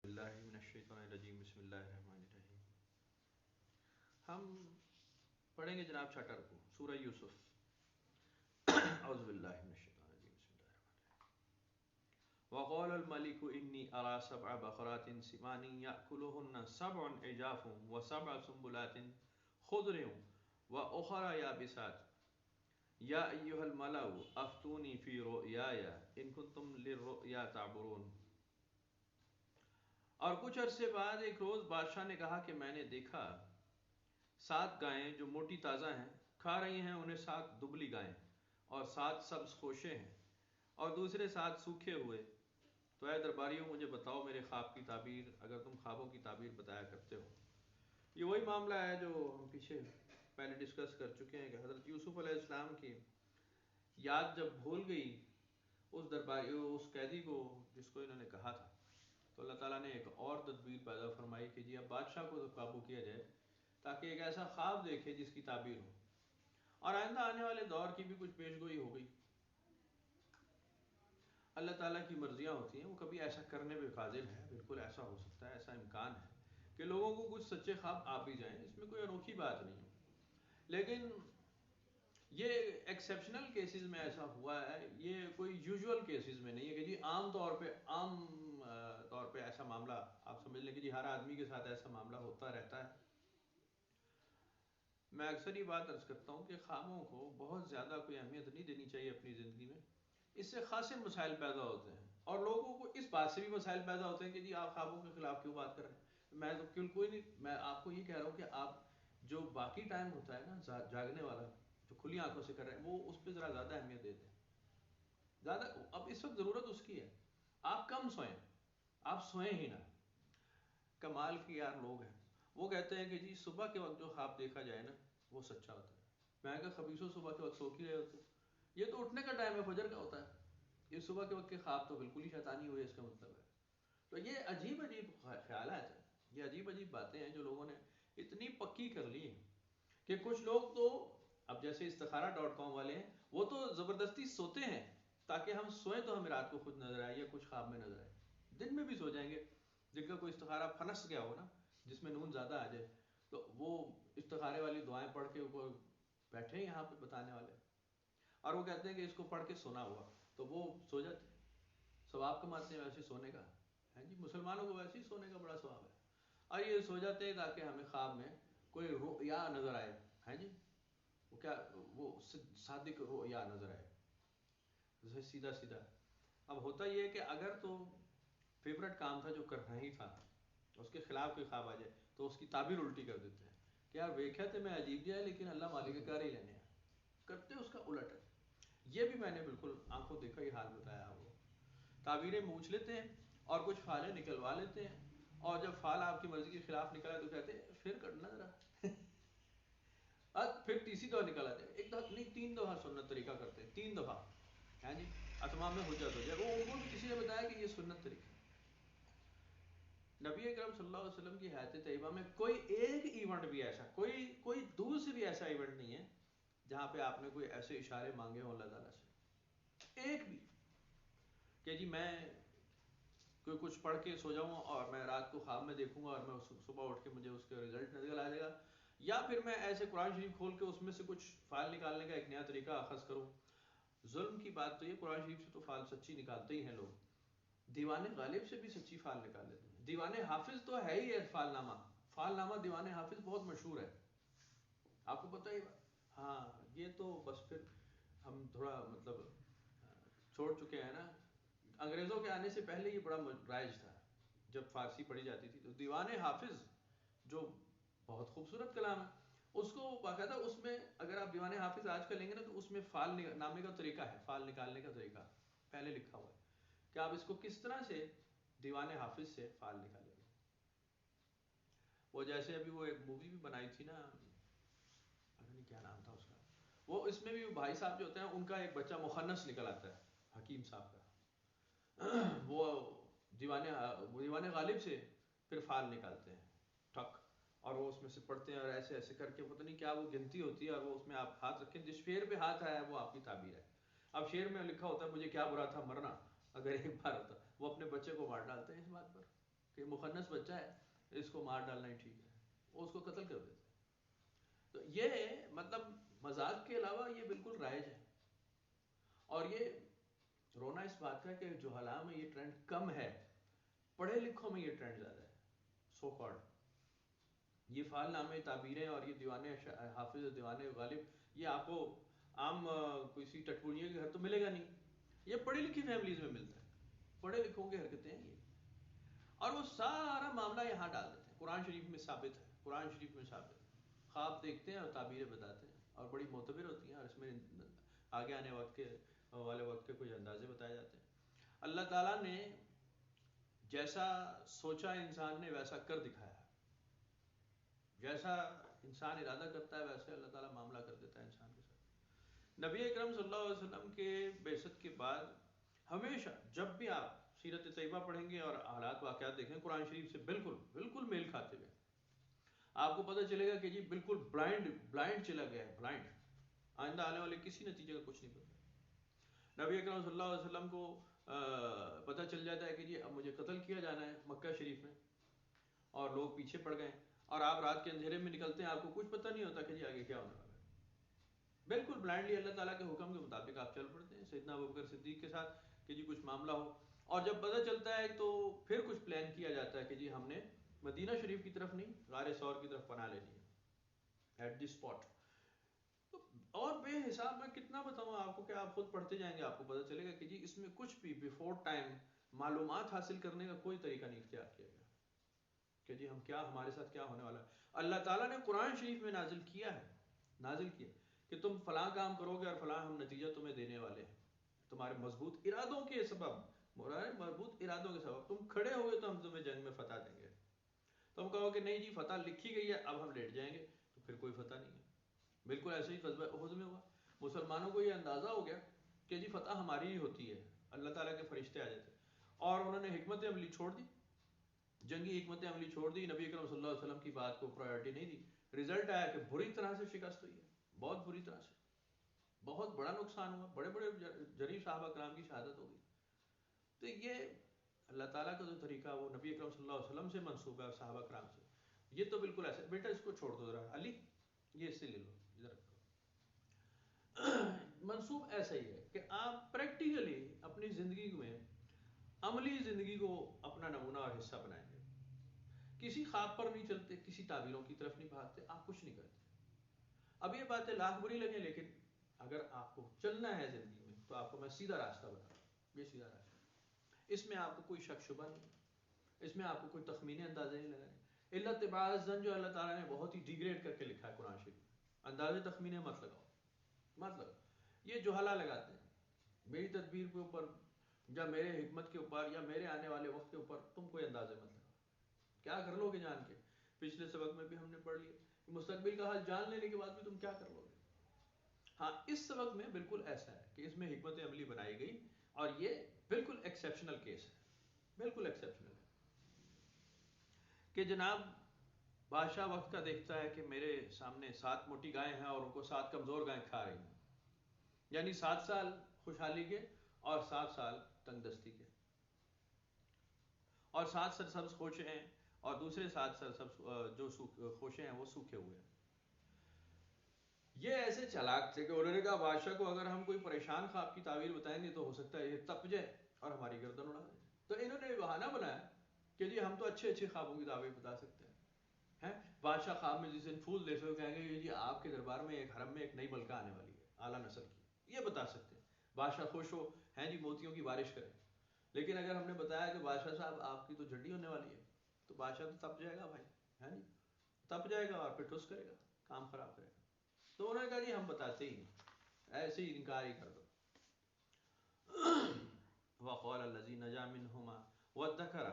اللہ من الشیطان الرجیم بسم اللہ الرحمن الرحیم. ہم پڑھیں گے جناب چیپٹر کو سورہ یوسف. اعوذ باللہ من الشیطان الرجیم بسم اللہ الرحمن الرحیم. وقال الملك انی ارى سبع بقرات سمان یأکلهن سبع عجاف وسبع سنبلات خضر واخر یابسات یا ایها الملأ افتونی فی رؤیای ان کنتم للرؤیا تعبرون. اور کچھ عرصے بعد ایک روز بادشاہ نے کہا کہ میں نے دیکھا 7 گائیں جو موٹی تازہ ہیں کھا رہی ہیں انہیں 7 دبلی گائیں اور 7 سبز خوشے ہیں اور دوسرے 7 سوکھے ہوئے. تو اے درباریوں مجھے بتاؤ میرے خواب کی تعبیر اگر تم خوابوں کی تعبیر بتایا کرتے ہو. یہ وہی معاملہ ہے جو ہم پیچھے پہلے ڈسکس کر چکے ہیں کہ حضرت یوسف علیہ السلام کی یاد جب بھول گئی اس قیدی کو جس کو انہوں نے کہا تھا، تو اللہ تعالیٰ نے ایک اور تدبیر پیدا فرمائی کہ جی اب بادشاہ کو قابو کیا جائے تاکہ ایک ایسا خواب دیکھے جس کی تعبیر ہو. اور آئندہ آنے والے دور کی بھی کچھ پیش گوئی ہو گئی. اللہ تعالیٰ کی مرضیاں ہوتی ہیں، وہ کبھی ایسا کرنے پہ قادر ہے، بالکل ایسا ہو سکتا ہے، ایسا امکان ہے کہ لوگوں کو کچھ سچے خواب آ بھی جائیں. اس میں کوئی انوکھی بات نہیں ہے، لیکن یہ ایکسیپشنل کیسز میں ایسا ہوا ہے، یہ کوئی یوزول کیسز میں نہیں ہے کہ جی عام طور پہ ایسا معاملہ آپ سمجھ لیں کہ جی ہر آدمی کے ساتھ ایسا معاملہ ہوتا رہتا ہے. میں اکثر یہ بات عرض کرتا ہوں کہ خوابوں کو بہت زیادہ کوئی اہمیت نہیں دینی چاہیے اپنی زندگی میں. اس سے خاصے مسائل پیدا ہوتے ہیں اور لوگوں کو اس بات سے بھی مسائل پیدا ہوتے ہیں کہ جی آپ خوابوں کے خلاف کیوں بات کر رہے ہیں. میں تو کوئی نہیں، میں آپ کو یہ کہہ رہا ہوں کہ آپ جو باقی ٹائم ہوتا ہے نا جاگنے والا جو کھلی آنکھوں سے کر رہے ہیں وہ اس پہ ذرا زیادہ اہمیت دیتے ہیں. زیادہ اب اس وقت ضرورت اس کی ہے، آپ کم سوئیں، آپ سوئیں ہی نہ. کمال کی یار لوگ ہیں، وہ کہتے ہیں کہ جی صبح کے وقت جو خواب دیکھا جائے نا وہ سچا ہوتا ہے. میں کہا خبیثوں صبح کے وقت سو کی رہے ہوتے، یہ تو اٹھنے کا ٹائم ہے، فجر کا ہوتا ہے. یہ صبح کے وقت کے خواب تو بالکل ہی شیطانی ہوئے اس کا مطلب ہے. تو یہ عجیب خیالات ہیں، یہ عجیب باتیں ہیں جو لوگوں نے اتنی پکی کر لی ہیں کہ کچھ لوگ تو اب جیسے استخارہ.com والے ہیں وہ تو زبردستی سوتے ہیں تاکہ ہم سوئیں تو ہمیں رات کو خود نظر آئے یا کچھ خواب میں نظر آئے. دن میں بھی سو جائیں گے، جن کا کوئی استخارہ پھنس گیا ہو نا جس میں نون زیادہ آ جائے تو وہ استخارے والی دعائیں پڑھ کے وہ بیٹھے یہاں پہ بتانے والے اور وہ کہتے ہیں کہ اس کو پڑھ کے سونا ہوا تو وہ سو جاتے ہیں. ثواب کماتے ہیں ویسے سونے کا ہے جی، مسلمانوں کو ویسے ہی سونے کا بڑا ثواب ہے. اور یہ سو جاتے ہیں تاکہ ہمیں خواب میں کوئی رؤیا نظر آئے ہے جی، وہ صادق رؤیا نظر آئے سیدھا. اب ہوتا یہ ہے کہ اگر تو فیورٹ کام تھا جو کرنا ہی تھا اس کے خلاف کوئی خواب آ جائے تو اس کی تعبیر الٹی کر دیتے ہیں کہ یار ویکھا تو میں عجیب جائے لیکن اللہ مالک کار ہی لینے کرتے اس کا الٹ ہے. یہ بھی میں نے بالکل آنکھوں دیکھا ہی حال بتایا. وہ تعبیریں پوچھ لیتے ہیں اور کچھ فالیں نکلوا لیتے ہیں اور جب فال آپ کی مرضی کے خلاف نکلا تو کہتے ہیں پھر کرنا ذرا پھر تیسری دفعہ نکل آتے ہیں، ایک دفعہ نہیں 3 دفعہ سنت طریقہ کرتے ہیں، 3 دفعہ ہے جی اتمام میں حجت ہو جائے. وہ ان کو بھی کسی نے بتایا کہ یہ سنت طریقہ. نبی اکرم صلی اللہ علیہ وسلم کی حیات طیبہ میں کوئی ایک ایونٹ بھی ایسا کوئی دور سے بھی ایسا ایونٹ نہیں ہے جہاں پہ آپ نے کوئی ایسے اشارے مانگے ہوں اللہ تعالیٰ سے، ایک بھی کہ جی میں کوئی کچھ پڑھ کے سو جاؤں اور میں رات کو خواب میں دیکھوں گا اور میں صبح اٹھ کے مجھے اس کا رزلٹ نکل آ جائے گا، یا پھر میں ایسے قرآن شریف کھول کے اس میں سے کچھ فائل نکالنے کا ایک نیا طریقہ اخذ کروں. ظلم کی بات تو یہ قرآن شریف سے تو فال سچی نکالتے ہی ہیں لوگ، دیوان غالب سے بھی سچی فال نکال لیتے ہیں. دیوان حافظ تو ہے ہی ہے، فال نامہ دیوان حافظ بہت مشہور ہے، آپ کو پتہ ہی. ہاں یہ تو بس پھر ہم تھوڑا مطلب چھوڑ چکے ہیں نا. انگریزوں کے آنے سے پہلے یہ بڑا رائج تھا جب فارسی پڑھی جاتی تھی. تو دیوان حافظ جو بہت خوبصورت کلام ہے اس کو باقاعدہ اس میں اگر آپ دیوان حافظ آج کل لیں گے نا تو اس میں فال نامے کا طریقہ ہے، فال نکالنے کا طریقہ پہلے لکھا ہوا ہے کہ آپ اس کو کس طرح سے دیوان حافظ سے فال نکالیں گے. وہ جیسے ابھی وہ ایک مووی بھی بنائی تھی نا، پتہ نہیں کیا نام تھا اس کا، وہ اس میں بھی بھائی صاحب جو ہوتے ہیں ان کا ایک بچہ مخنث نکل آتا ہے حکیم صاحب کا. وہ دیوان غالب سے پھر فال نکالتے ہیں ٹھک اور وہ اس میں سے پڑھتے ہیں اور ایسے ایسے کر کے پتہ نہیں کیا وہ گنتی ہوتی ہے اور وہ اس میں آپ ہاتھ رکھیں جس شعر پہ ہاتھ آیا ہے وہ آپ کی تعبیر ہے. اب شعر میں لکھا ہوتا ہے مجھے کیا برا تھا مرنا اگر ایک بار ہوتا، وہ اپنے بچے کو مار ڈالتے ہیں اس بات پر کہ مخنث بچہ ہے اس کو مار ڈالنا ہی ٹھیک ہے، وہ اس کو قتل کر دیتے. تو یہ مطلب مذاق کے علاوہ یہ بالکل رائج ہے. اور یہ رونا اس بات کا کہ جہلاء میں یہ ٹرینڈ کم ہے، پڑھے لکھوں میں یہ ٹرینڈ زیادہ ہے. سو کالڈ یہ فعال نامے تعبیریں اور یہ دیوان حافظ دیوان غالب یہ آپ کو عام کسی ٹٹپوڑیوں کے گھر تو ملے گا نہیں، یہ پڑھی لکھی فیملیز میں ملتا ہے. پڑھے لکھوں کی حرکتیں ہیں یہ، اور وہ سارا معاملہ یہاں ڈال دیتے ہیں. قرآن شریف میں ثابت ہے، قرآن شریف میں ثابت ہے. خواب دیکھتے ہیں اور تعبیریں بتاتے ہیں اور بڑی معتبر ہوتی ہیں، اور اس میں آگے آنے والے وقت کے کچھ اندازے بتائے جاتے ہیں. اللہ تعالیٰ نے جیسا سوچا انسان نے ویسا کر دکھایا. جیسا انسان ارادہ کرتا ہے ویسے اللہ تعالیٰ معاملہ کر دیتا ہے انسان کے ساتھ. نبی اکرم صلی اللہ علیہ وسلم کے بعثت کے بعد ہمیشہ جب بھی آپ سیرت طیبہ پڑھیں گے اور حالات واقعات دیکھیں قرآن شریف سے بالکل بالکل میل کھاتے ہوئے آپ کو پتہ چلے گا کہ جی بالکل بلائنڈ چلا گیا ہے. بلائنڈ آئندہ آنے والے کسی نتیجے کا کچھ نہیں پتا. نبی اکرم صلی اللہ علیہ وسلم کو پتہ چل جاتا ہے کہ جی اب مجھے قتل کیا جانا ہے مکہ شریف میں، اور لوگ پیچھے پڑ گئے، اور آپ رات کے اندھیرے میں نکلتے ہیں، آپ کو کچھ پتہ نہیں ہوتا کہ جی آگے کیا ہونے والا ہے. بالکل بلائنڈلی اللہ تعالیٰ کے حکم کے مطابق آپ چل پڑتے ہیں سیدنا ابوبکر صدیق کے ساتھ کہ جی کچھ معاملہ ہو. اور جب پتہ چلتا ہے تو پھر کچھ پلان کیا جاتا ہے کہ جی ہم نے مدینہ شریف کی طرف نہیں غار ثور کی طرف پناہ لینی ہے ایٹ دی اسپاٹ. اور بے حساب میں کتنا بتاؤں آپ کو کہ آپ خود پڑھتے جائیں گے آپ کو پتہ چلے گا کہ جی اس میں کچھ بھی بیفور ٹائم معلومات حاصل کرنے کا کوئی طریقہ نہیں اختیار کیا گیا کہ جی ہم کیا ہمارے ساتھ کیا ہونے والا ہے. اللہ تعالیٰ نے قرآن شریف میں نازل کیا کہ تم فلاں کام کرو گے اور فلاں ہم نتیجہ تمہیں دینے والے ہیں تمہارے مضبوط ارادوں کے سبب. مضبوط ارادوں کے سبب تم کھڑے ہوگے تو ہم تمہیں جنگ میں فتح دیں گے. تم کہو کہ نہیں جی فتح لکھی گئی ہے اب ہم لیٹ جائیں گے، تو پھر کوئی فتح نہیں ہے. بالکل ایسے ہی غزوہ احد میں ہوا. مسلمانوں کو یہ اندازہ ہو گیا کہ جی فتح ہماری ہی ہوتی ہے، اللہ تعالیٰ کے فرشتے آ جاتے، اور انہوں نے حکمت عملی چھوڑ دی، جنگی حکمت عملی چھوڑ دی. نبی اکرم صلی اللہ علیہ وسلم کی بات کو پرائیورٹی نہیں دی. رزلٹ آیا کہ بری طرح سے شکست ہوئی ہے، بہت بری طرح سے، بہت بڑا نقصان ہوا، بڑے بڑے جریح صحابہ کرام کی شہادت ہو گئی. تو یہ اللہ تعالیٰ کا جو طریقہ وہ نبی اکرم صلی اللہ علیہ وسلم سے منسوب ہے صحابہ کرام سے. یہ تو بالکل ایسے بیٹا اس کو چھوڑ دو ذرا علی یہ اس سے لے لو ادھر. منسوب ایسا ہی ہے کہ آپ پریکٹیکلی اپنی زندگی میں عملی زندگی کو اپنا نمونہ اور حصہ بنائیں گے. کسی خواب پر نہیں چلتے، کسی تعبیروں کی طرف نہیں بھاگتے، آپ کچھ نہیں کرتے. اب یہ باتیں لاکھ بری لگیں لیکن اگر آپ کو چلنا ہے زندگی میں تو آپ کو میں سیدھا راستہ بتا رہا ہوں. یہ سیدھا راستہ، اس میں آپ کو کوئی شک شبہ نہیں، اس میں آپ کو کوئی تخمینے اندازے نہیں لگانے. الا اتباع الظن جو اللہ تعالیٰ نے بہت ہی ڈیگریڈ کر کے لکھا ہے قرآن شریف میں. اندازے تخمینے مت لگاؤ، مطلب یہ جوہلا لگاتے ہیں میری تدبیر کے اوپر یا میرے حکمت کے اوپر یا میرے آنے والے وقت کے اوپر تم کوئی اندازے مت لگاؤ. کیا کر لو گے جان کے؟ پچھلے سبق میں بھی ہم نے پڑھ لیا مستقبل کا حال جان لینے کے بعد بھی تم کیا کر لو گے. ہاں اس سبق میں بالکل ایسا ہے کہ اس میں حکمت عملی بنائی گئی اور یہ بالکل ایکسیپشنل کیس ہے، بالکل ایکسیپشنل ہے کہ جناب بادشاہ وقت کا دیکھتا ہے کہ میرے سامنے 7 موٹی گائیں ہیں اور ان کو 7 کمزور گائیں کھا رہی ہیں، یعنی 7 سال خوشحالی کے اور 7 سال تنگ دستی کے، اور 7 سرسبز خوشے ہیں اور دوسرے 7 سرسبز جو خوشے ہیں وہ سوکھے ہوئے ہیں. یہ ایسے چلاک تھے کہ انہوں نے کہا بادشاہ کو اگر ہم کوئی پریشان خواب کی تعبیر بتائیں گے تو ہو سکتا ہے یہ تپ جائے اور ہماری گردن اڑا دے. تو انہوں نے بہانہ بنایا کہ جی ہم تو اچھے اچھے خوابوں کی تعبیر بتا سکتے ہیں. بادشاہ خواب میں جس دن پھول دیکھے ہوئے کہیں گے جی آپ کے دربار میں ایک حرم میں ایک نئی ملکہ آنے والی ہے اعلیٰ نسل کی، یہ بتا سکتے ہیں. بادشاہ خوش ہو ہیں جی موتیوں کی بارش کرے. لیکن اگر ہم نے بتایا کہ بادشاہ صاحب آپ کی تو جھڈی ہونے والی ہے تو بادشاہ تو تپ جائے گا بھائی، ہے جی تپ جائے گا اور پھر ٹھس کرے گا، کام خراب کرے گا. تو انہوں نے کہا جی ہم بتاتے ہی نہیں، ایسے ہی انکار ہی کر دو. وَقَالَ الَّذِي نَجَا مِنْهُمَا وَادَّكَرَ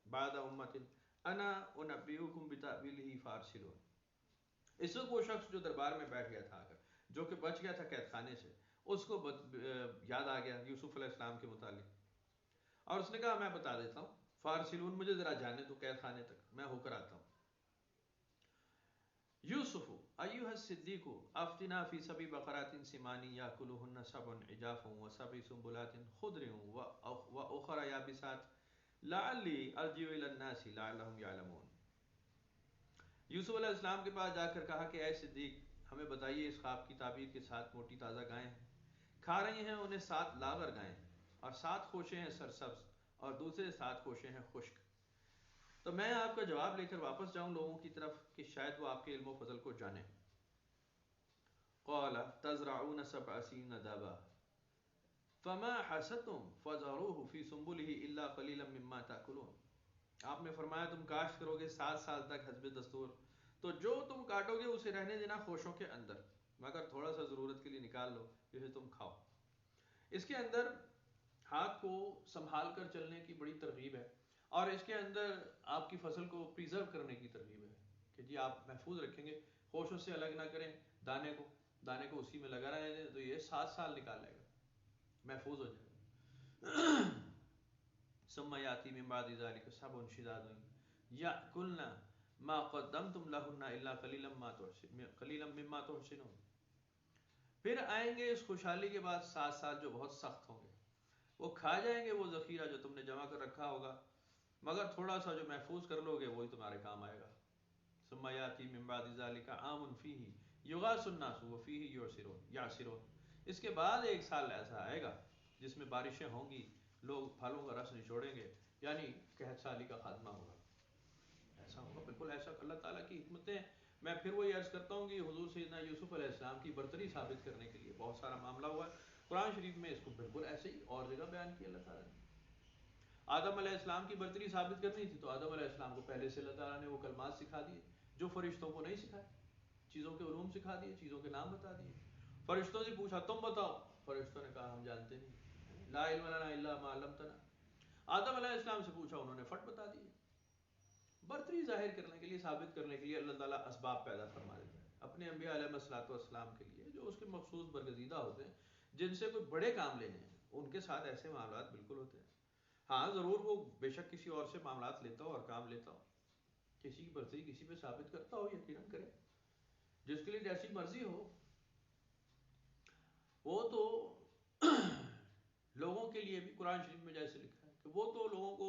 بَعْدَ أُمَّةٍ أَنَا أُنَبِّئُكُمْ بِتَأْوِيلِهِ فَأَرْسِلُونِ. اس وقت وہ شخص جو دربار میں بیٹھ گیا تھا جو کہ بچ گیا تھا قید خانے سے، اس کو یاد آ گیا یوسف علیہ السلام کے متعلق، اور اس نے کہا میں بتا دیتا ہوں. فارسلون مجھے ذرا جانے تو قید خانے تک میں ہو کر آتا ہوں. یوسف ایھا الصدیق افتنا فی سبع بقرات سمان یاکلهن سبع عجاف وسبع سنبلات خضر واخر یابسات لعلی ارجع الی الناس لعلهم یعلمون. یوسف علیہ السلام کے پاس جا کر کہا کہ اے صدیق ہمیں بتائیے اس خواب کی تعبیر کے ساتھ موٹی تازہ گائیں ہیں، کھا رہی ہیں انہیں 7 لاغر گائیں، اور 7 خوشیں ہیں سرسبز اور دوسرے 7 خوشیں ہیں خشک. تو میں آپ کا جواب لے کر واپس جاؤں لوگوں کی طرف کہ شاید وہ آپ کے علم و فضل کو جانیں. قال تزرعون 7 سنین دابا فما حسدتم فذروه في سنبله الا قليلا مما تاكلون. آپ نے فرمایا تم کاشت کرو گے 7 سال تک حسب دستور، تو جو تم کاٹو گے اسے رہنے دینا خوشوں کے اندر، مگر تھوڑا سا ضرورت کے لیے نکال لو جسے تم کھاؤ. اس کے اندر ہاتھ کو سنبھال کر چلنے کی بڑی ترغیب ہے، اور اس کے اندر آپ کی فصل کو پریزرو کرنے کی ترغیب ہے کہ جی آپ محفوظ رکھیں گے، خوشوں سے الگ نہ کریں، دانے کو اسی میں لگا رہنے دیں تو یہ 7 سال نکال لے گا، محفوظ ہو جائے گا. ثم یاتی من بعد ذلك سبع شداد یاکلن ما قدمتم لهن الا قلیلا مما تحسنون. پھر آئیں گے اس خوشحالی کے بعد 7 سال جو بہت سخت ہوں گے، وہ کھا جائیں گے وہ ذخیرہ جو تم نے جمع کر رکھا ہوگا، مگر تھوڑا سا جو محفوظ کر لو گے وہی تمہارے کام آئے گا. ثم یاتی من بعد ذلك عام فیہ یغاث الناس وفیہ یعصرون. اس کے بعد 1 سال ایسا آئے گا جس میں بارشیں ہوں گی، لوگ پھلوں کا رس نچوڑیں گے، یعنی قحط سالی کا خاتمہ ہوگا. ایسا ہوگا، بالکل ایسا اللہ تعالیٰ کی حکمتیں. میں پھر وہی عرض کرتا ہوں کہ حضور سیدنا یوسف علیہ السلام کی برتری ثابت کرنے کے لیے بہت سارا معاملہ ہوا ہے. قرآن شریف میں اس کو بالکل ایسے ہی اور جگہ بیان کیا اللہ تعالیٰ نے. آدم علیہ السلام کی برتری ثابت کرنی تھی تو آدم علیہ السلام کو پہلے سے اللہ تعالیٰ نے وہ کلمات سکھا دیے جو فرشتوں کو نہیں سکھائے، چیزوں کے علوم سکھا دیے، چیزوں کے نام بتا دیے. فرشتوں سے پوچھا تم بتاؤ، فرشتوں نے کہا ہم جانتے نہیں، لا علم لنا الا ما علمتنا. آدم علیہ السلام سے پوچھا، انہوں نے فٹ بتا دیے. برتری ظاہر کرنے کے لیے، ثابت کرنے کے لیے اللہ تعالیٰ اسباب پیدا فرما دیتا ہے اپنے انبیاء علیہ الصلوۃ والسلام کے لیے، جو اس کے مخصوص برگزیدہ ہوتے ہیں، جن سے کوئی بڑے کام لینے ہیں، ان کے ساتھ ایسے معاملات بالکل ہوتے ہیں. ہاں ضرور وہ بے شک کسی اور سے معاملات لیتا ہو اور کام لیتا ہو، کسی کی برتری کسی پہ ثابت کرتا ہو، یقیناً کرے جس کے لیے جیسی مرضی ہو. وہ تو لوگوں کے لیے بھی قرآن شریف میں جیسے لکھا ہے کہ وہ تو لوگوں کو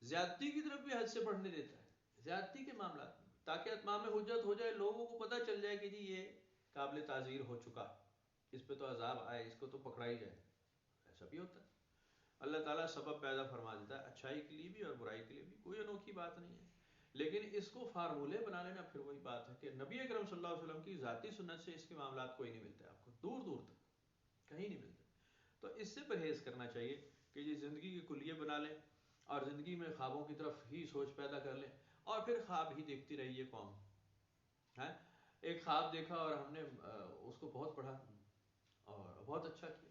زیادتی کی طرف بھی حد سے بڑھنے دیتا ہے، زیادتی کے معاملات میں، تاکہ اتمام حجت ہو جائے، لوگوں کو پتہ چل جائے کہ جی یہ قابل تعزیر ہو چکا، اس پہ تو عذاب آئے، اس کو تو پکڑا ہی جائے. ایسا بھی ہوتا ہے. اللہ تعالیٰ سبب پیدا فرما دیتا ہے اچھائی کے لیے بھی اور برائی کے لیے بھی، کوئی انوکھی بات نہیں ہے. لیکن اس کو فارمولے بنا لینا پھر وہی بات ہے کہ نبی اکرم صلی اللہ علیہ وسلم کی ذاتی سنت سے اس کے معاملات کوئی نہیں ملتے آپ کو، دور دور تک کہیں نہیں ملتے. تو اس سے پرہیز کرنا چاہیے کہ یہ زندگی کے کلیے بنا لیں اور زندگی میں خوابوں کی طرف ہی سوچ پیدا کر لیں، اور پھر خواب ہی دیکھتی رہی یہ قوم ہے. ایک خواب دیکھا اور ہم نے اس کو بہت پڑھا اور بہت اچھا کیا،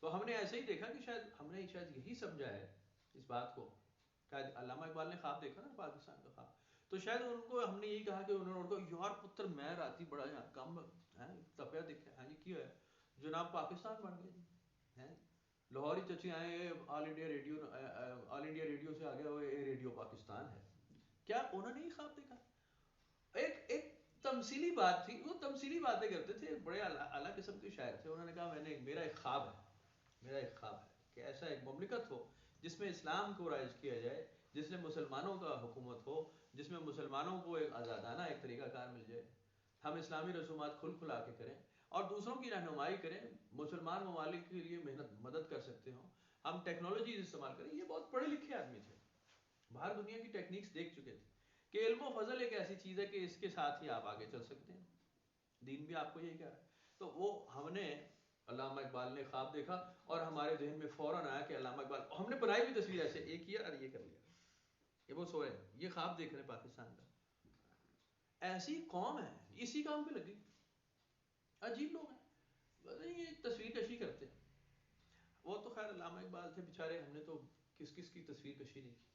تو ہم نے ایسے ہی دیکھا کہ ہم نے شاید یہی سمجھا ہے اس بات کو. علامہ اقبال نے خواب دیکھا نا پاکستان کا خواب، تو شاید ان کو ہم نے یہی کہا کہ انہوں نے یار پتر میں راتی بڑا یہاں کم تپیا دیکھا. ہاں جی کیا ہے جناب، پاکستان بن گیا جی. لاہوری چچی آئے آل انڈیا ریڈیو سے آگے ہوئے ریڈیو پاکستان ہے. کیا انہوں نے ہی خواب دیکھا؟ ایک تمثیلی بات تھی، وہ تمثیلی باتیں کرتے تھے، بڑے اعلیٰ قسم کے شاعر تھے. انہوں نے کہا میرا ایک خواب ہے کہ ایسا ایک مملکت ہو جس میں اسلام کو رائج کیا جائے، جس میں مسلمانوں کا حکومت ہو، جس میں مسلمانوں کو ایک آزادانہ ایک طریقہ کار مل جائے، ہم اسلامی رسومات کھلا کے کریں اور دوسروں کی رہنمائی کریں، مسلمان ممالک کے لیے مدد کر سکتے ہوں، ہم ٹیکنالوجیز استعمال کریں. یہ بہت پڑھے لکھے آدمی تھے، باہر دنیا کی ٹیکنیکس دیکھ چکے تھے کہ علم و فضل ایک ایسی چیز ہے کہ اس کے ساتھ ہی آپ آگے چل سکتے ہیں. دین بھی آپ کو یہی کہہ رہا ہے. تو وہ ہم نے علامہ اقبال نے خواب دیکھا اور ہمارے ذہن میں فوراً آیا کہ علامہ اقبال، ہم نے بنائی بھی تصویر ایسے، ایک کیا اور یہ کر لیا، یہ وہ سوئے یہ خواب دیکھ رہے پاکستان کا. ایسی قوم ہے اسی کام پہ لگی، عجیب لوگ ہیں، یہ تصویر کشی کرتے ہیں. وہ تو خیر علامہ اقبال تھے بیچارے، ہم نے تو کس کی تصویر کشی نہیں کی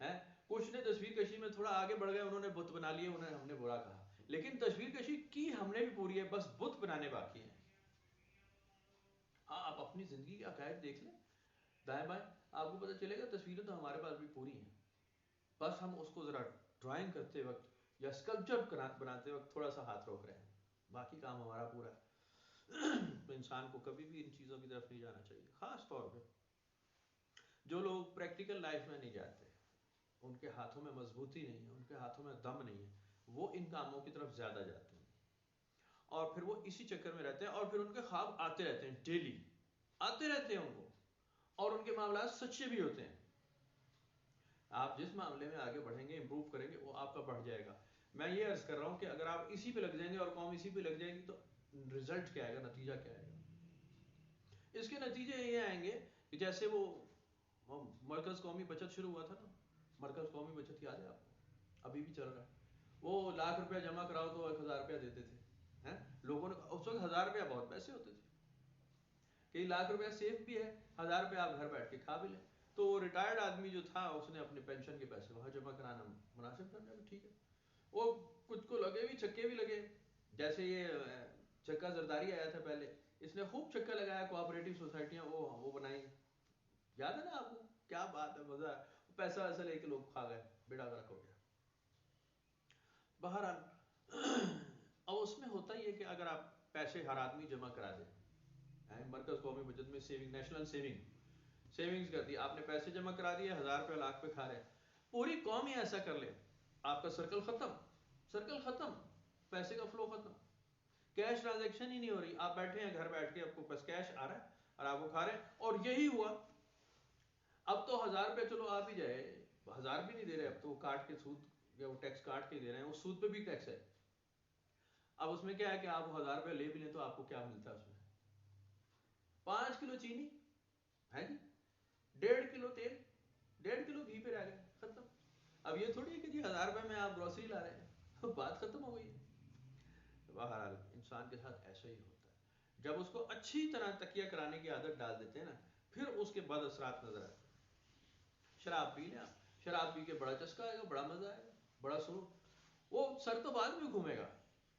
ہے. کچھ نے تصویر کشی میں تھوڑا آگے بڑھ گئے، انہوں نے بت بنا لیے، انہیں ہم نے برا کہا، لیکن تصویر کشی کی ہم نے بھی پوری ہے، بس بت بنانے باقی ہیں. ہاں آپ اپنی زندگی کے عقائد دیکھ لیں دائیں بائیں، آپ کو پتہ چلے گا تصویریں تو ہمارے پاس بھی پوری ہیں، بس ہم اس کو ذرا ڈرائنگ کرتے وقت یا اسکلپچر بناتے وقت تھوڑا سا ہاتھ روک رہے ہیں، باقی کام ہمارا پورا ہے. تو انسان کو کبھی بھی ان چیزوں کی طرف نہیں جانا چاہیے، خاص طور پہ جو لوگ پریکٹیکل لائف میں نہیں جاتے، ان کے ہاتھوں میں مضبوطی نہیں ہے، ان کے ہاتھوں میں دم نہیں ہے، وہ ان کاموں کی طرف زیادہ جاتے ہیں اور پھر وہ اسی چکر میں رہتے ہیں، اور پھر ان کے خواب آتے رہتے ہیں، ڈیلی آتے رہتے ہیں ان کو، اور ان کے معاملات سچے بھی ہوتے ہیں۔ آپ جس معاملے میں آگے بڑھیں گے، امپروو کریں گے، وہ آپ کا بڑھ جائے گا۔ میں یہ عرض کر رہا ہوں کہ اگر آپ اسی پہ لگ جائیں گے اور قوم اسی پہ لگ جائے گی تو رزلٹ کیا آئے گا، نتیجہ کیا آئے گا؟ اس کے نتیجے یہ آئیں گے کہ جیسے وہ مرکز قومی بچت شروع ہوا تھا نا، مرکز قومی بچت یاد ہے آپ کو؟ ابھی بھی چل رہا ہے۔ وہ ₹1,00,000 جمع کراؤ تو ₹1,000 دیتے تھے، لوگوں نے اس وقت ₹1,000 بہت پیسے ہوتے تھے، کئی ₹1,00,000 سیف بھی ہے، ₹1,000 آپ گھر بیٹھ کے کھا بھی لیں۔ تو وہ ریٹائرڈ آدمی جو تھا اس نے اپنے پینشن کے پیسے وہاں جمع کرانا مناسب سمجھا کہ ٹھیک ہے۔ وہ کچھ کو لگے بھی، چھکے بھی لگے، جیسے یہ چکا زرداری آیا تھا پہلے، اس نے خوب چکا لگایا، کوآپریٹو سوسائٹیاں وہ بنائی، یاد ہے نا آپ کو؟ کیا بات ہے، مزہ ہے، پیسہ ویسا لے کے لوگ کھا گئے، بیڑا غرق ہو گیا۔ بہرحال اب اس میں ہوتا ہی ہے کہ اگر آپ پیسے ہر آدمی جمع کرا دے، مرکز قومی بچت میں سیونگ، نیشنل سیونگز کر دی، آپ نے پیسے جمع کرا دیے، ₹1,000 لاکھ پہ کھا رہے ہیں، پوری قوم ہی ایسا کر لے، آپ کا سرکل ختم، پیسے کا فلو ختم، کیش ٹرانزیکشن ہی نہیں ہو رہی، آپ بیٹھے ہیں گھر بیٹھ کے، آپ کو بس کیش آ رہا ہے اور آپ کو کھا رہے ہیں۔ اور یہی ہوا، اب تو ₹1,000 چلو آپ ہی جائے، 1,000 بھی نہیں دے رہے، اب تو کاٹ کے سود یا وہ ٹیکس کاٹ کے دے رہے ہیں، وہ سود پہ بھی ٹیکس ہے۔ اب اس میں کیا ہے کہ آپ ₹1,000 لے بھی لیں تو آپ کو کیا ملتا ہے اس میں؟ 5 کلو چینی ہے جی، 1.5 کلو تیل، 1.5 کلو گھی پہ رہ گئے، ختم۔ اب یہ تھوڑی ہے کہ جی ₹1,000 میں آپ گروسری لا رہے ہیں، بات ختم ہو گئی ہے۔ بہرحال انسان کے ساتھ ایسا ہی ہوتا ہے، جب اس کو اچھی طرح تکیہ کرانے کی عادت ڈال دیتے ہیں نا، پھر اس کے بعد اثرات نظر آتے ہیں۔ شراب پی لیں آپ، شراب پی کے بڑا چسکا آئے گا، بڑا مزہ آئے گا، بڑا سرور، وہ سر تو بعد میں گھومے گا،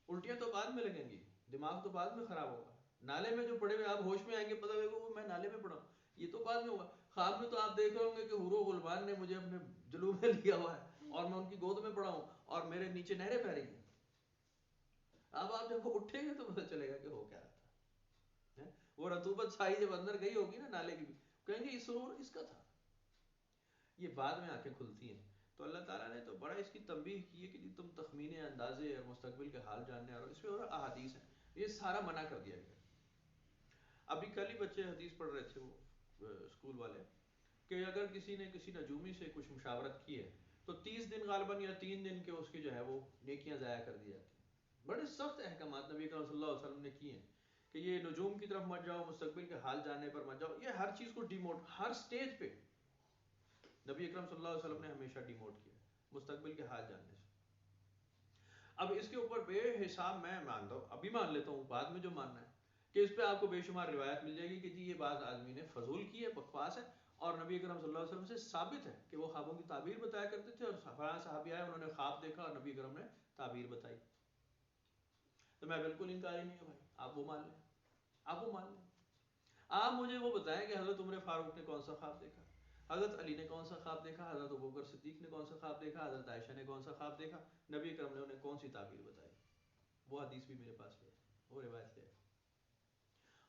الٹیاں تو بعد میں لگیں گی، دماغ تو بعد میں خراب ہوگا، نالے میں جو پڑے ہوئے آپ ہوش میں آئیں گے، پتہ لگے گا میں نالے میں پڑا ہوں، یہ تو بعد میں ہوگا۔ خواب میں تو آپ دیکھ رہے ہوں گے کہ حور و غلمان نے مجھے اپنے جلو میں لیا ہوا ہے اور میں ان کی گود میں پڑا ہوں اور میرے نیچے نہریں بہ رہی ہیں۔ اب آپ جب اٹھیں گے تو پتہ چلے گا کہ ہو کیا رہا تھا۔ وہ رطوبت ساری جب اندر گئی ہوگی نا نالے کی بھی، کہیں گے یہ سرور اس کا تھا۔ یہ بعد میں آنکھیں کھلتی ہیں۔ تو اللہ تعالیٰ نے تو بڑا اس کی تنبیہ کی ہے کہ جی تم تخمینے، اندازے اور مستقبل کے حال جاننے، اور اس میں اور احادیث ہیں، یہ سارا منع کر دیا گیا۔ ابھی کل ہی بچے حدیث پڑھ رہے تھے وہ اسکول والے، کہ اگر کسی نے کسی نجومی سے کچھ مشاورت کی ہے تو 30 دن غالباً یا 3 دن کے اس کی جو ہے وہ نیکیاں ضائع کر دی جاتی ہیں۔ بڑے سخت احکامات نبی اکرم صلی اللہ علیہ وسلم نے کیے ہیں کہ یہ نجوم کی طرف مت جاؤ، مستقبل کے حال جاننے پر مت جاؤ، یہ ہر چیز کو ڈیموٹ، ہر سٹیج پہ نبی اکرم صلی اللہ علیہ وسلم نے ہمیشہ ڈیموٹ کیا مستقبل کے حال جاننے سے۔ اب اس کے اوپر بے حساب، میں مانتا ہوں، ابھی مان لیتا ہوں، بعد میں جو ماننا ہے کہ اس پہ آپ کو بے شمار روایت مل جائے گی کہ جی یہ بات آدمی نے فضول کی ہے، بکواس ہے، اور نبی اکرم صلی اللہ علیہ وسلم سے ثابت ہے کہ وہ خوابوں کی تعبیر بتایا کرتے تھے، اور فلاں صحابی آئے انہوں نے خواب دیکھا اور نبی اکرم نے تعبیر بتائی۔ تو میں بالکل انکاری نہیں ہے بھائی، آپ وہ مان لیں، آپ وہ مان لیں۔ آپ مجھے وہ بتائیں کہ حضرت عمر فاروق نے کون سا خواب دیکھا، حضرت علی نے کون سا خواب دیکھا، حضرت ابوبکر صدیق نے کون سا خواب دیکھا، حضرت عائشہ نے کون سا خواب دیکھا، نبی اکرم نے انہیں کون سی تعبیر بتائی؟ وہ حدیث بھی میرے پاس ہے، وہ روایت ہے۔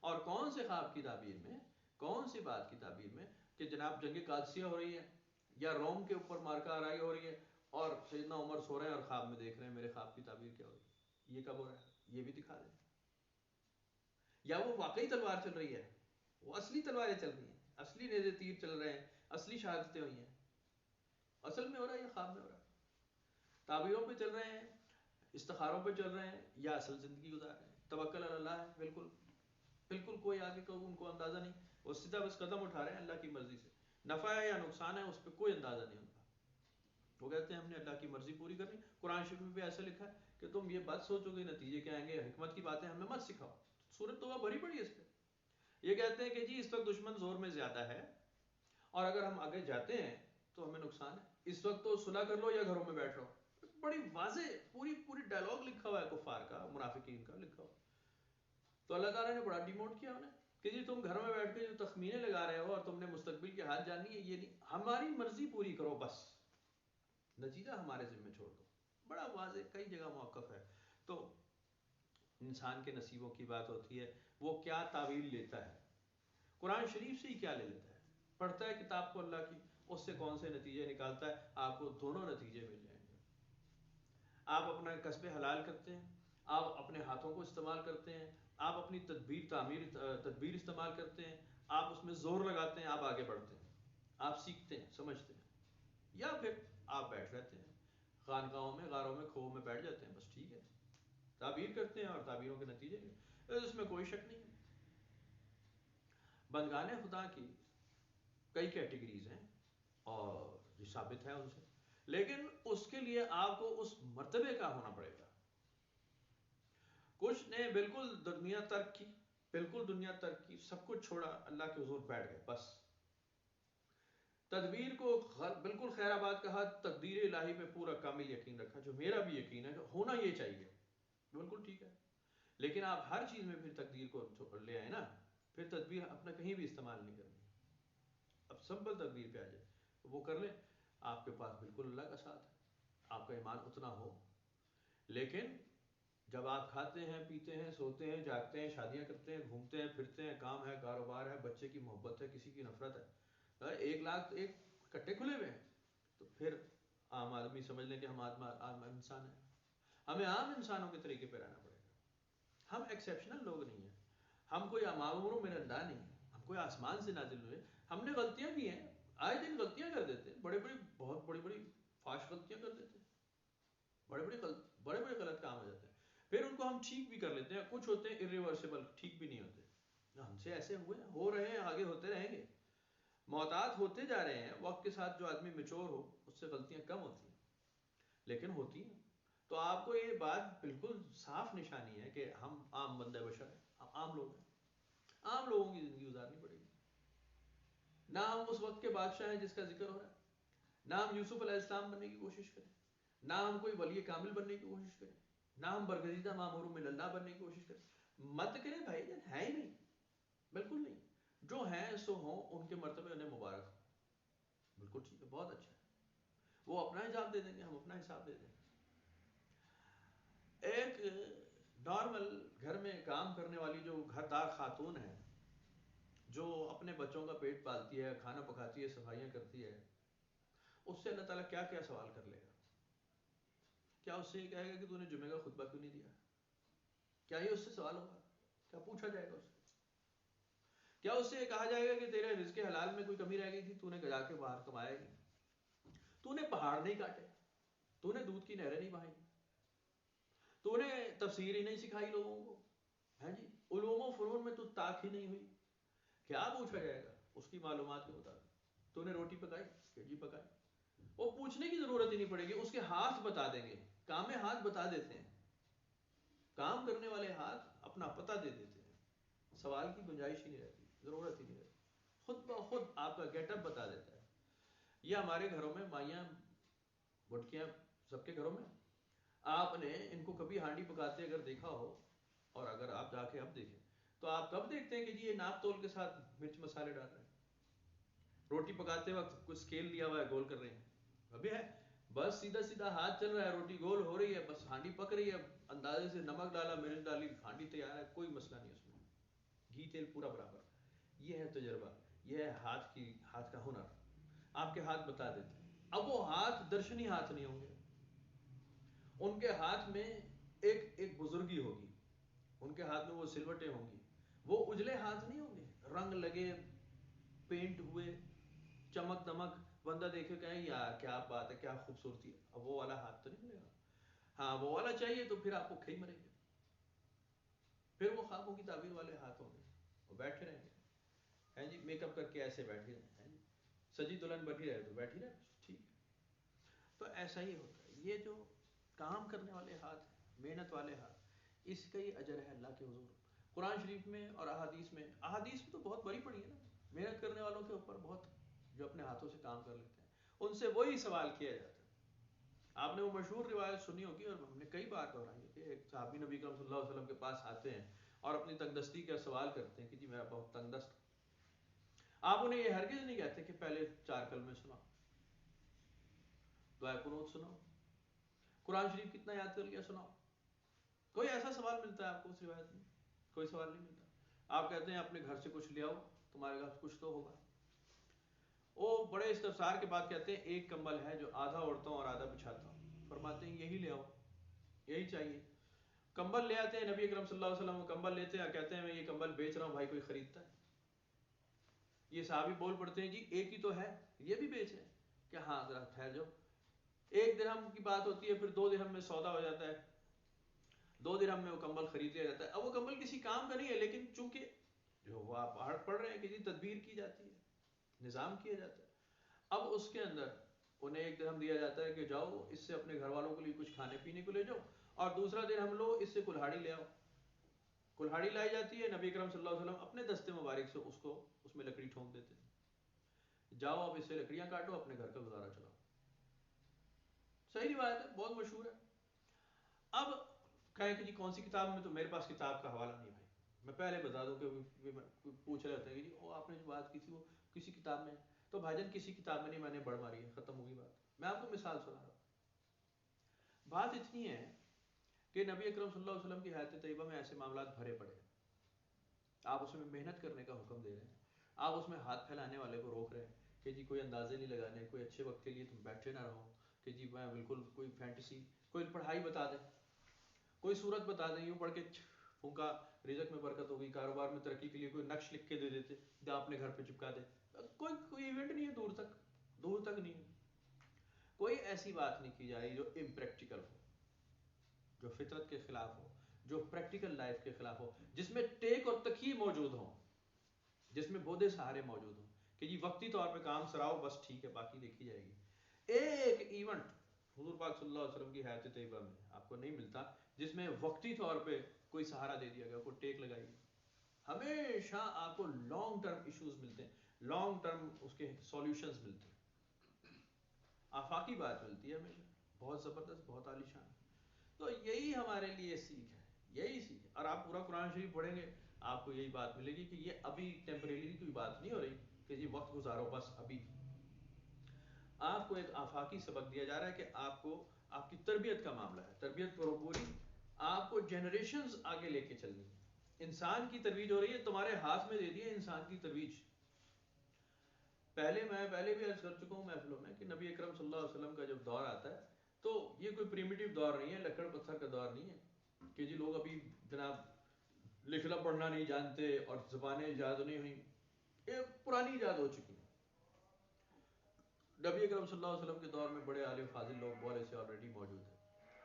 اور کون سے خواب کی تعبیر میں، کون سی بات کی تعبیر میں کہ جناب جنگ قادسیہ ہو رہی ہے یا روم کے اوپر مارکہ آرائی ہو رہی ہے اور سیدنا عمر سو رہے ہیں اور خواب میں دیکھ رہے ہیں میرے خواب کی تعبیر کیا ہو رہی ہے، یہ کب ہو رہا ہے؟ یہ بھی دکھا دیں۔ یا وہ واقعی تلوار چل رہی ہے، وہ اصلی تلواریں چل رہی ہیں، اصلی نیزے تیر چل رہے ہیں، اصلی شہادتیں ہوئی ہیں، اصل میں ہو رہا ہے یا خواب میں ہو رہا ہے؟ تعبیروں پہ چل رہے ہیں، استخاروں پہ چل رہے ہیں، یا اصل زندگی گزار رہے ہیں؟ توکل علی اللہ ہے، بالکل بالکل کوئی آگے کا ان کو اندازہ نہیں، وہ سیدھا بس قدم اٹھا رہے ہیں اللہ کی مرضی سے، نفع ہے یا نقصان ہے اس پہ کوئی اندازہ نہیں ان کا۔ وہ کہتے ہیں ہم نے اللہ کی مرضی پوری کرنی۔ قرآن شریف میں بھی ایسا لکھا ہے کہ تم یہ بات سوچو گے نتیجے کیا آئیں گے، حکمت کی باتیں ہمیں مت سکھاؤ۔ سورۃ توبہ بھری پڑی ہے اس پہ۔ یہ کہتے ہیں کہ جی اس وقت دشمن زور میں زیادہ ہے اور اگر ہم آگے جاتے ہیں تو ہمیں نقصان ہے، اس وقت تو صلح کر لو یا گھروں میں بیٹھ رہو۔ بڑی واضح پوری ڈائلاگ لکھا ہوا ہے کفار کا، منافقین کا لکھا ہوا۔ تو اللہ تعالیٰ نے بڑا ڈیموٹ کیا انہیں کہ جی تم گھر میں بیٹھ کے جو تخمینے لگا رہے ہو اور تم نے مستقبل کی حال جاننی ہے، یہ نہیں، ہماری مرضی پوری کرو بس، نتیجہ ہمارے ذمہ چھوڑ دو۔ بڑا واضح کئی جگہ موقف ہے۔ تو انسان کے نصیبوں کی بات ہوتی ہے، وہ کیا تعویل لیتا ہے، قرآن شریف سے ہی کیا لے لیتا ہے۔ پڑھتا ہے کتاب کو اللہ کی، اس سے کون سے نتیجے نکالتا ہے؟ آپ کو دونوں نتیجے مل جائیں گے. آپ اپنا کسب حلال کرتے ہیں، آپ اپنے ہاتھوں کو استعمال کرتے ہیں، آپ اپنی تدبیر استعمال کرتے ہیں، آپ اس میں زور لگاتے ہیں، آپ آگے بڑھتے ہیں، آپ سیکھتے ہیں، سمجھتے ہیں. یا پھر آپ بیٹھ رہتے ہیں خانقاہوں میں، غاروں میں، کھوؤں میں بیٹھ جاتے ہیں، بس ٹھیک ہے، تعبیر کرتے ہیں اور تعبیروں کے نتیجے اس میں کوئی شک نہیں ہے. بندگان خدا کی کئی کیٹیگریز ہیں اور یہ ثابت ہے ان سے، لیکن اس کے لیے آپ کو اس مرتبے کا ہونا پڑے گا. کچھ نے بالکل دنیا ترک کی، بالکل دنیا ترک کی، سب کچھ چھوڑا، اللہ کے حضور بیٹھ گئے، بس تدبیر کو بالکل خیر آباد کہا، تقدیر الہی پہ پورا کامل یقین رکھا، جو میرا بھی یقین ہے کہ ہونا یہ چاہیے، بالکل ٹھیک ہے. لیکن آپ ہر چیز میں پھر تقدیر کو لے آئے نا، پھر تدبیر اپنا کہیں بھی استعمال نہیں کرنی. اب سمپل تقدیر پہ آ جائے وہ کر لیں، آپ کے پاس بالکل اللہ کا ساتھ ہے، آپ کا ایمان اتنا ہو. لیکن جب آپ کھاتے ہیں، پیتے ہیں، سوتے ہیں، جاگتے ہیں، شادیاں کرتے ہیں، گھومتے ہیں، پھرتے ہیں، کام ہے، کاروبار ہے، بچے کی محبت ہے، کسی کی نفرت ہے، 1 لاکھ ایک کٹے کھلے ہوئے ہیں، تو پھر عام آدمی سمجھ لیں کہ ہم عام انسان ہیں. ہمیں عام انسانوں کے طریقے پہ رہنا پڑے گا. ہم ایکسیپشنل لوگ نہیں ہیں، ہم کوئی معمور میں اللہ نہیں ہیں، ہم کوئی آسمان سے نازل ہوئے. ہم نے غلطیاں کی ہیں، آئے دن غلطیاں کر دیتے ہیں، بہت بڑی فاش غلطیاں کر دیتے ہیں، بڑے بڑے غلط کام ہو جاتے ہیں. پھر ان کو ہم ٹھیک بھی کر لیتے ہیں، کچھ ہوتے ہیں irreversible، ٹھیک بھی نہیں ہوتے. ہم سے ایسے ہوئے ہیں، ہو رہے ہیں، آگے ہوتے رہیں گے. محتاط ہوتے جا رہے ہیں، وقت کے ساتھ جو آدمی میچور ہو اس سے غلطیاں کم ہوتی ہیں، لیکن ہوتی ہیں. تو آپ کو یہ بات بالکل صاف نشانی ہے کہ ہم عام بندہ بشر ہیں، ہم عام لوگ ہیں، عام لوگوں کی زندگی گزارنی پڑے گی. نہ ہم اس وقت کے بادشاہ ہیں جس کا ذکر ہو رہا ہے، نہ ہم یوسف علیہ السلام بننے کی کوشش کریں، نہ ہم کوئی ولی کامل بننے کی کوشش کریں، نہ ہم برگزیدہ مامور من اللہ بننے کی کوشش کریں. مت کریں بھائی جان، ہے ہی نہیں، بالکل نہیں. جو ہیں سو ہوں، ان کے مرتبے انہیں مبارک ہو، بالکل ٹھیک ہے، بہت اچھا ہے. وہ اپنا حساب دے دیں گے، ہم اپنا حساب دے دیں گے. ایک نارمل گھر میں کام کرنے والی جو گھردار خاتون ہے، جو اپنے بچوں کا پیٹ پالتی ہے، کھانا پکاتی ہے، صفائیاں کرتی ہے، اس سے اللہ تعالیٰ کیا کیا سوال کر لے گا؟ کیا اس سے یہ کہے گا کہ تو نے جمعے کا خطبہ کیوں نہیں دیا؟ کیا یہ اس سے سوال ہوگا؟ کیا پوچھا جائے گا اس سے؟ کیا اس سے یہ کہا جائے گا کہ تیرے رزق حلال میں کوئی کمی رہ گئی تھی، تو نے جا کے باہر کمایا ہی، تو نے پہاڑ نہیں کاٹے، تو نے دودھ کی نہریں نہیں بہائی، تو نے تفسیر ہی نہیں سکھائی لوگوں کو، ہیں جی، علوم و فنون میں تو طاق ہی نہیں ہوئی، کیا پوچھا جائے گا اس کی معلومات کے مطابق؟ تو نے روٹی پکائی کہ جی پکائی. وہ پوچھنے کی ضرورت ہی نہیں پڑے گی، اس کے ہاتھ بتا دیں گے، کام ہاتھ بتا دیتے ہیں، کام کرنے والے ہاتھ اپنا پتہ دے دیتے ہیں، سوال کی گنجائش ہی نہیں رہتی، ضرورت ہی نہیں رہتی، خود بخود آپ کا گیٹ اپ بتا دیتا ہے. یہ ہمارے گھروں میں مائیاں بٹکیاں سب کے گھروں میں، آپ نے ان کو کبھی ہانڈی پکاتے اگر دیکھا ہو، اور اگر آپ جا کے اب دیکھیں تو آپ کب دیکھتے ہیں کہ جی یہ ناپ تول کے ساتھ مرچ مسالے ڈال رہے ہیں؟ روٹی پکاتے وقت کوئی اسکیل لیا ہوا ہے، گول کر رہے ہیں؟ ابھی ہے، بس سیدھا سیدھا ہاتھ چل رہا ہے، روٹی گول ہو رہی ہے، بس ہانڈی پک رہی ہے، اندازے سے نمک ڈالا، مرچ ڈالی، ہانڈی تیار ہے، کوئی مسئلہ نہیں اس میں، گھی تیل پورا برابر. یہ ہے تجربہ، یہ ہے ہاتھ کا ہنر، آپ کے ہاتھ بتا دیتے ہیں. اب وہ ہاتھ درشنی ہاتھ نہیں ہوں گے، ان کے ہاتھ میں ایک بزرگی ہوگی، ان کے ہاتھ میں وہ سلوٹیں ہوں گی، وہ اجلے ہاتھ نہیں ہوں گے، رنگ لگے، پینٹ ہوئے، چمک دمک، بندہ دیکھے کہیں یار کیا بات ہے، کیا خوبصورتی ہے. اب وہ والا ہاتھ تو نہیں ملے گا. ہاں وہ والا چاہیے تو پھر آپ کو کھئی مریں گے، پھر وہ خوابوں کی تعبیر والے ہاتھ ہوں گے، وہ بیٹھے رہیں گے، ہیں جی، میک اپ کر کے ایسے بیٹھے ہیں جی، سجی دلہن بیٹھی رہے تو بیٹھی رہے، ٹھیک ہے. تو ایسا ہی ہوتا ہے، یہ جو کام کرنے والے ہاتھ، محنت والے ہاتھ، اس کا ہی اجر ہے اللہ کے حضور. قرآن شریف میں اور احادیث میں تو بہت بڑی پڑی ہے نا، محنت کرنے والوں کے اوپر بہت، جو اپنے ہاتھوں سے کام کر لیتے ہیں، ان سے وہی سوال کیا جاتا ہے. آپ نے وہ مشہور روایت سنی ہوگی اور ہم نے کئی بار دہرائی ہے کہ ایک صحابی نبی کرم صلی اللہ علیہ وسلم کے پاس آتے ہیں اور اپنی تنگ دستی کا سوال کرتے ہیں کہ جی میرا بہت تنگ دست. آپ انہیں یہ ہرگز نہیں کہتے کہ پہلے 4 کلمے سناؤ، دعائے قنوت سناؤ، قرآن شریف کتنا یاد کر لیا سناؤ. کوئی ایسا سوال ملتا ہے آپ کو اس روایت میں؟ کوئی سوال نہیں ملتا. آپ کہتے ہیں اپنے گھر سے کچھ لے آؤ، تمہارے گھر کچھ تو ہوگا. وہ بڑے استفسار کے بعد کہتے ہیں ایک کمبل ہے جو آدھا اوڑھتا ہوں اور آدھا بچھاتا ہوں. فرماتے ہیں یہی لے آؤ, یہی چاہیے. کمبل لے آتے ہیں, نبی اکرم صلی اللہ علیہ وسلم کمبل لیتے ہیں, کہتے ہیں میں یہ کمبل بیچ رہا ہوں, بھائی کوئی خریدتا ہے؟ یہ صحابی بول پڑتے ہیں جی ایک ہی تو ہے, یہ بھی بیچ رہے ہیں. کہ ہاں ذرا ٹھہر جاؤ, 1 درہم کی بات ہوتی ہے, پھر 2 درہم میں سودا ہو جاتا ہے, 2 درہم میں وہ کمبل خرید لیا جاتا ہے. اب وہ کمبل کسی کام کا نہیں ہے, لیکن چونکہ جو وہ آپ پڑھ رہے ہیں کہ جی تدبیر کی جاتی ہے, نظام کیا جاتا ہے. اب اس کے اندر انہیں 1 درہم دیا جاتا ہے کہ جاؤ اس سے اپنے گھر والوں کے لیے کچھ کھانے پینے کو لے جاؤ, اور دوسرا درہم لو اس سے کلہاڑی لے آؤ. کلہاڑی لائی جاتی ہے, نبی اکرم صلی اللہ علیہ وسلم اپنے دستے مبارک سے اس میں لکڑی ٹھونک دیتے ہیں, جاؤ اب اس سے لکڑیاں کاٹو, اپنے گھر کا گزارا چلاؤ. صحیح روایت ہے, بہت مشہور ہے. اب کہیں کہ جی کون سی کتاب میں, تو میرے پاس کتاب کا حوالہ نہیں بھائی. میں پہلے بتا دوں کہ پوچھ رہے ہوتے ہیں کہ جی آپ نے جو بات کی تھی وہ کسی کتاب میں, تو بھائی جان کسی کتاب میں نہیں, میں نے بڑھ ماری ہے, ختم ہوگی بات. میں آپ کو مثال سنا رہا ہوں. بات اتنی ہے کہ نبی اکرم صلی اللہ علیہ وسلم کی حیات طیبہ میں ایسے معاملات بھرے پڑے, آپ اس میں محنت کرنے کا حکم دے رہے ہیں, آپ اس میں ہاتھ پھیلانے والے کو روک رہے ہیں کہ جی کوئی اندازے نہیں لگانے, کوئی اچھے وقت کے لیے تم بیٹھے نہ رہو کہ جی میں بالکل کوئی فینٹیسی, کوئی پڑھائی بتا دیں, کوئی صورت بتا دیں, یوں پڑھ کے پھونکا رزق میں برکت ہوگی, کاروبار میں ترقی کے لیے کوئی نقش لکھ کے دے دیتے, یا اپنے گھر پہ چپکا دے. کوئی ایونٹ نہیں ہے, دور تک نہیں ہے. کوئی ایسی بات نہیں کی جائے جو امپریکٹیکل ہو, جو فطرت کے خلاف ہو, جو پریکٹیکل لائف کے خلاف ہو, جس میں ٹیک اور تکیے موجود ہوں, جس میں بودے سہارے موجود ہوں کہ جی وقتی طور پہ کام سراؤ بس ٹھیک ہے, باقی دیکھی جائے گی. ایک ایونٹ حضور پاک صلی اللہ علیہ وسلم کی حیات طیبہ میں آپ کو نہیں ملتا جس میں وقتی طور پہ کوئی سہارا دے دیا گیا, کوئی ٹیک لگائی گئی. ہمیشہ آپ کو لانگ ٹرم ایشوز ملتے ہیں, لانگ ٹرم اس کے سولوشنز ملتے ہیں, آفاقی بات ملتی ہے ہمیشہ, بہت زبردست, بہت عالی شان. تو یہی ہمارے لیے سیکھ ہے, یہی سیکھ ہے. اور آپ پورا قرآن شریف پڑھیں گے آپ کو یہی بات ملے گی کہ یہ ابھی ٹیمپریری کوئی بات نہیں ہو رہی کہ جی وقت گزارو بس. ابھی آپ کو ایک آفاقی سبق دیا جا رہا ہے کہ آپ کو آپ کی تربیت کا معاملہ ہے, تربیت پوری آپ کو جنریشنز آگے لے کے چلنی ہے. انسان کی ترویج ہو رہی ہے, تمہارے ہاتھ میں دے دی ہے انسان کی ترویج. میں پہلے بھی عرض کر چکا ہوں محفلوں میں کہ نبی اکرم صلی اللہ علیہ وسلم کا جب دور آتا ہے تو یہ کوئی پریمیٹیو دور نہیں ہے, لکڑ پتھر کا دور نہیں ہے کہ جی لوگ ابھی جناب لکھنا پڑھنا نہیں جانتے اور زبانیں ایجاد نہیں ہوئی, یہ پرانی ایجاد ہو چکی ہیں. نبی اکرم صلی اللہ علیہ وسلم کے دور میں بڑے عالم فاضل لوگ بولے سے آلریڈی موجود ہیں,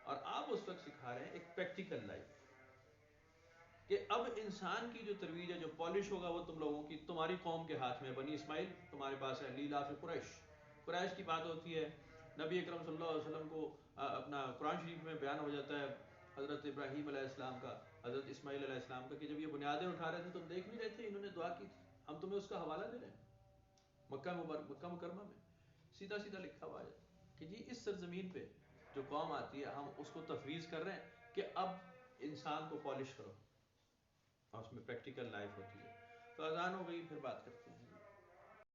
اور آپ اس وقت سکھا رہے ہیں ایک پریکٹیکل لائف کہ اب انسان کی جو ترویج ہے, جو پالش ہوگا وہ تم لوگوں کی, تمہاری قوم کے ہاتھ میں. بنی اسماعیل تمہارے پاس ہے, لیلاف قریش کی بات ہوتی ہے. نبی اکرم صلی اللہ علیہ وسلم کو اپنا قرآن شریف میں بیان ہو جاتا ہے حضرت ابراہیم علیہ السلام کا, حضرت اسماعیل علیہ السلام کا, کہ جب یہ بنیادیں اٹھا رہے تھے تم دیکھ نہیں رہے تھے, انہوں نے دعا کی تھی, ہم تمہیں اس کا حوالہ دے رہے ہیں. مکہ مکرمہ میں سیدھا لکھا ہوا ہے کہ جی اس سرزمین پہ جو قوم آتی ہے ہم اس کو تفویض کر رہے ہیں کہ اب انسان کو پالش کرو, اور اس میں پریکٹیکل لائف ہوتی ہے. تو اذان ہو گئی, پھر بات کرتے ہیں.